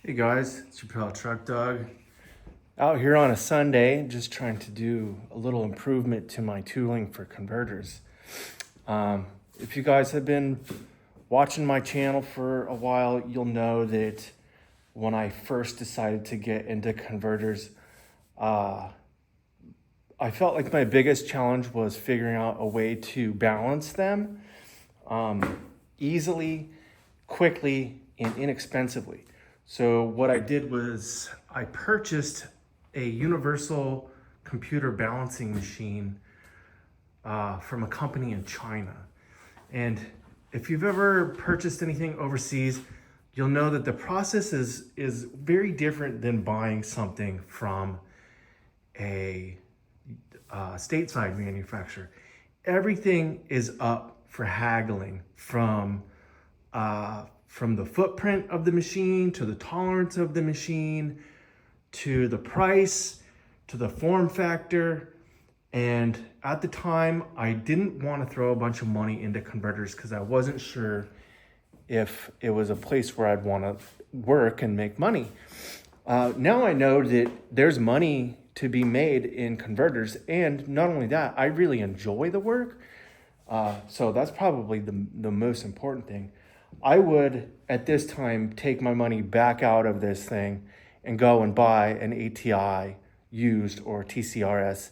Hey guys, it's your pal Truck Dog. Out here on a Sunday, just trying to do a little improvement to my tooling for converters. If you guys have been watching my channel for a while, you'll know that when I first decided to get into converters, I felt like my biggest challenge was figuring out a way to balance them easily, quickly, and inexpensively. So what I did was I purchased a universal computer balancing machine from a company in China. And if you've ever purchased anything overseas, you'll know that the process is very different than buying something from a stateside manufacturer. Everything is up for haggling from the footprint of the machine, to the tolerance of the machine, to the price, to the form factor. And at the time, I didn't want to throw a bunch of money into converters because I wasn't sure if it was a place where I'd want to work and make money. Now I know that there's money to be made in converters, and not only that, I really enjoy the work. So that's probably the most important thing. I would, at this time, take my money back out of this thing and go and buy an ATI used or TCRS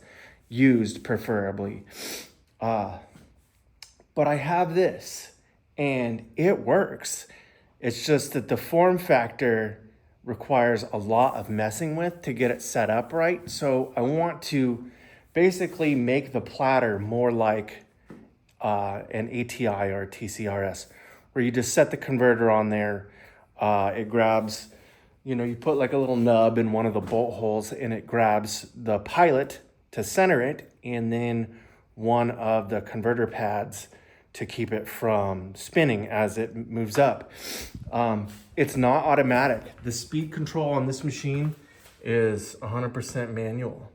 used, preferably. But I have this, and it works. It's just that the form factor requires a lot of messing with to get it set up right. So I want to basically make the platter more like an ATI or TCRS, where you just set the converter on there. It grabs, you put like a little nub in one of the bolt holes, and it grabs the pilot to center it, and then one of the converter pads to keep it from spinning as it moves up. It's not automatic. The speed control on this machine is 100% manual.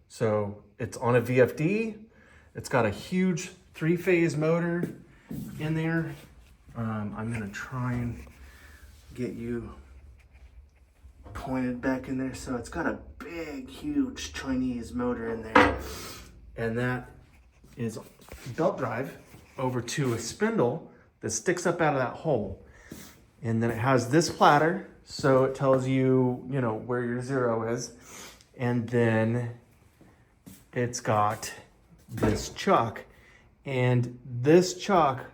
So it's on a VFD. It's got a huge 3-phase motor in there. I'm gonna try and get you pointed back in there. So it's got a big, huge Chinese motor in there. And that is belt drive over to a spindle that sticks up out of that hole. And then it has this platter, so it tells you, where your zero is. And then it's got this chuck. And this chuck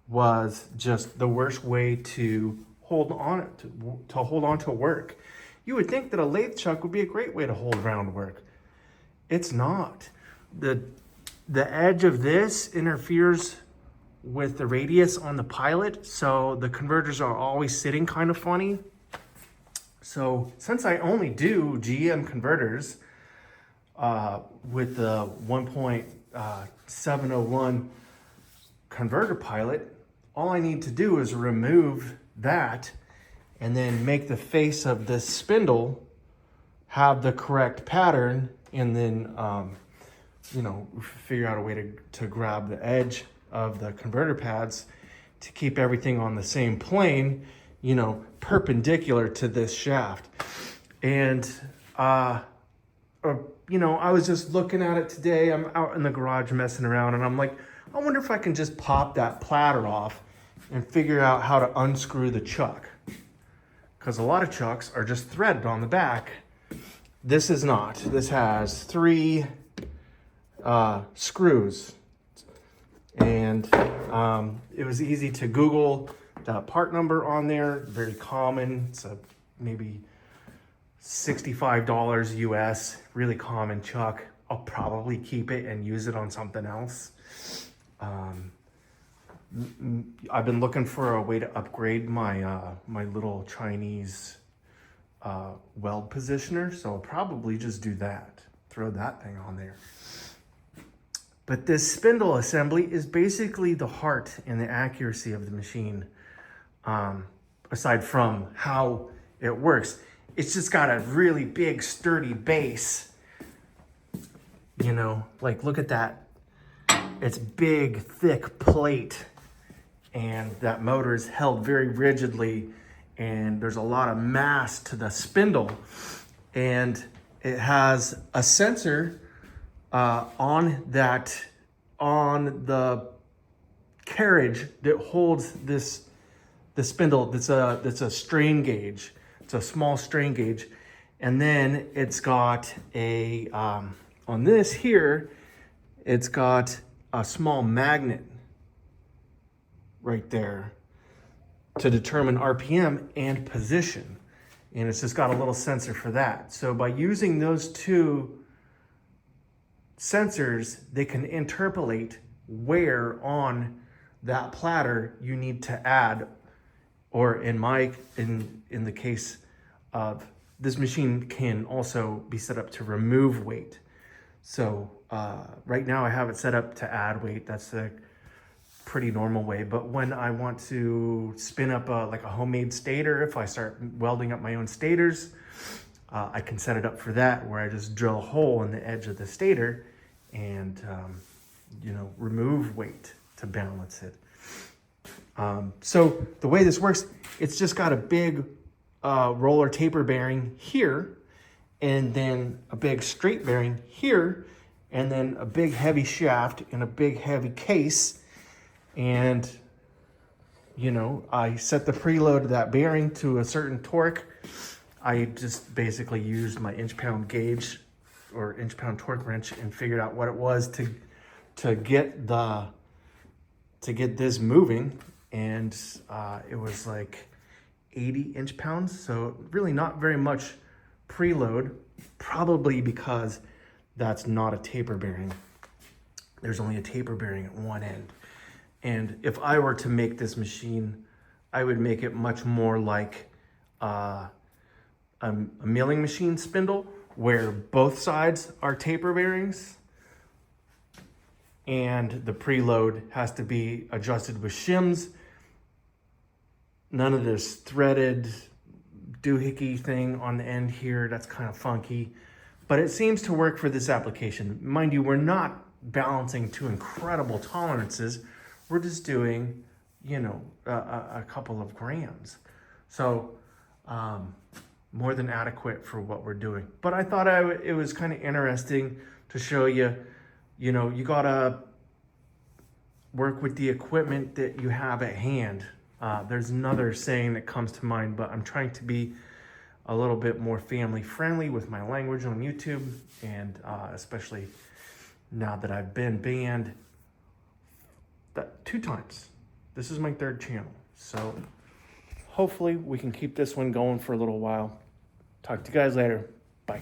was just the worst way to hold on to hold on to work. You would think that a lathe chuck would be a great way to hold round work. It's not. The edge of this interferes with the radius on the pilot, so the converters are always sitting kind of funny. So since I only do GM converters with the 1.701 converter pilot, all I need to do is remove that and then make the face of this spindle have the correct pattern, and then figure out a way to grab the edge of the converter pads to keep everything on the same plane, perpendicular to this shaft. And I was just looking at it today. I'm out in the garage messing around, and I'm like, I wonder if I can just pop that platter off and figure out how to unscrew the chuck. Because a lot of chucks are just threaded on the back. This is not. This has 3 screws. And it was easy to Google the part number on there. Very common. It's maybe $65 US. Really common chuck. I'll probably keep it and use it on something else. I've been looking for a way to upgrade my my little Chinese weld positioner, so I'll probably just do that. Throw that thing on there. But this spindle assembly is basically the heart and the accuracy of the machine. Aside from how it works, it's just got a really big, sturdy base. Like look at that. It's big, thick plate, and that motor is held very rigidly and there's a lot of mass to the spindle, and it has a sensor on the carriage that holds the spindle. That's a strain gauge. It's a small strain gauge, and then it's got a on this here, it's got a small magnet right there to determine RPM and position. And it's just got a little sensor for that. So by using those two sensors, they can interpolate where on that platter you need to add, or in the case of this machine, can also be set up to remove weight. So right now I have it set up to add weight. That's a pretty normal way. But when I want to spin up like a homemade stator, if I start welding up my own stators, I can set it up for that, where I just drill a hole in the edge of the stator and remove weight to balance it. So the way this works, it's just got a big roller taper bearing here, and then a big straight bearing here, and then a big heavy shaft and a big heavy case. And I set the preload of that bearing to a certain torque. I just basically used my inch-pound gauge or inch-pound torque wrench and figured out what it was to get this moving, and it was like 80 inch-pounds. So really not very much preload, probably because that's not a taper bearing. There's only a taper bearing at one end. And if I were to make this machine, I would make it much more like a milling machine spindle, where both sides are taper bearings, and the preload has to be adjusted with shims. None of this threaded doohickey thing on the end here. That's kind of funky, but it seems to work for this application. Mind you, we're not balancing to incredible tolerances. We're just doing, a couple of grams. So more than adequate for what we're doing. But I thought it was kind of interesting to show you, you gotta work with the equipment that you have at hand. There's another saying that comes to mind, but I'm trying to be a little bit more family friendly with my language on YouTube, and especially now that I've been banned 2 times. This is my 3rd channel. So hopefully we can keep this one going for a little while. Talk to you guys later. Bye.